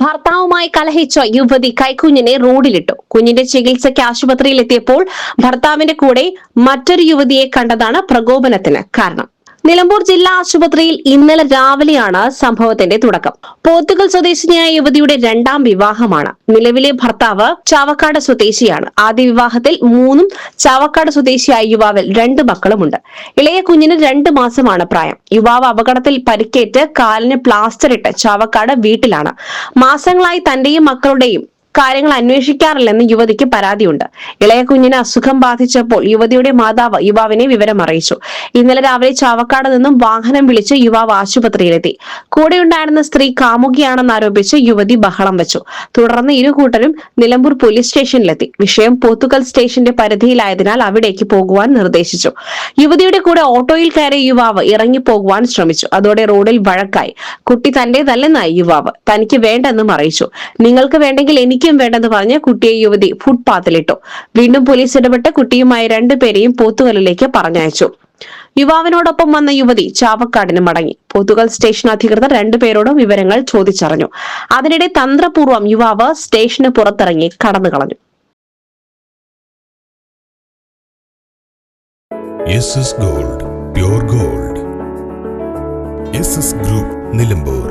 ഭർത്താവുമായി കലഹിച്ച യുവതി കൈക്കുഞ്ഞിനെ റോഡിലിട്ടു. കുഞ്ഞിന്റെ ചികിത്സയ്ക്ക് ആശുപത്രിയിൽ എത്തിയപ്പോൾ ഭർത്താവിന്റെ കൂടെ മറ്റൊരു യുവതിയെ കണ്ടതാണ് പ്രകോപനത്തിന് കാരണം. നിലമ്പൂർ ജില്ലാ ആശുപത്രിയിൽ ഇന്നലെ രാവിലെയാണ് സംഭവത്തിന്റെ തുടക്കം. പോത്തുകൽ സ്വദേശിനിയായ യുവതിയുടെ രണ്ടാം വിവാഹമാണ്. നിലവിലെ ഭർത്താവ് ചാവക്കാട് സ്വദേശിയാണ്. ആദ്യ വിവാഹത്തിൽ 3 ചാവക്കാട് സ്വദേശിയായ യുവാവിൽ 2 മക്കളുമുണ്ട്. ഇളയ കുഞ്ഞിന് 2 മാസമാണ് പ്രായം. യുവാവ് അപകടത്തിൽ പരിക്കേറ്റ് കാലിന് പ്ലാസ്റ്റർ ഇട്ട് ചാവക്കാട് വീട്ടിലാണ്. മാസങ്ങളായി തന്റെയും മക്കളുടെയും കാര്യങ്ങൾ അന്വേഷിക്കാറില്ലെന്ന് യുവതിക്ക് പരാതിയുണ്ട്. ഇളയ കുഞ്ഞിന് അസുഖം ബാധിച്ചപ്പോൾ യുവതിയുടെ മാതാവ് യുവാവിനെ വിവരം അറിയിച്ചു. ഇന്നലെ രാവിലെ ചാവക്കാട് നിന്നും വാഹനം വിളിച്ച് യുവാവ് ആശുപത്രിയിലെത്തി. കൂടെയുണ്ടായിരുന്ന സ്ത്രീ കാമുകിയാണെന്ന് ആരോപിച്ച് യുവതി ബഹളം വെച്ചു. തുടർന്ന് ഇരു കൂട്ടരും നിലമ്പൂർ പോലീസ് സ്റ്റേഷനിലെത്തി. വിഷയം പോത്തുകൽ സ്റ്റേഷന്റെ പരിധിയിലായതിനാൽ അവിടേക്ക് പോകുവാൻ നിർദ്ദേശിച്ചു. യുവതിയുടെ കൂടെ ഓട്ടോയിൽ കയറിയ യുവാവ് ഇറങ്ങിപ്പോകുവാൻ ശ്രമിച്ചു. അതോടെ റോഡിൽ വഴക്കായി. കുട്ടി തന്റേതല്ലെന്നായി യുവാവ്. തനിക്ക് വേണ്ടെന്നും അറിയിച്ചു. നിങ്ങൾക്ക് വേണ്ടെങ്കിൽ എനിക്കും വേണ്ടെന്ന് പറഞ്ഞ് കുട്ടിയെ യുവതി ഫുട്പാത്തിലിട്ടു. വീണ്ടും പോലീസ് ഇടപെട്ട് കുട്ടിയുമായി 2 പേരെയും പോത്തുകലിലേക്ക് പറഞ്ഞയച്ചു. യുവാവിനോടൊപ്പം വന്ന യുവതി ചാവക്കാടിന് മടങ്ങി. പോത്തുകൽ സ്റ്റേഷൻ അധികൃതർ 2 പേരോടും വിവരങ്ങൾ ചോദിച്ചറിഞ്ഞു. അതിനിടെ തന്ത്രപൂർവ്വം യുവാവ് സ്റ്റേഷന് പുറത്തിറങ്ങി കടന്നു കളഞ്ഞു. Gold, pure gold. Group Nilambur.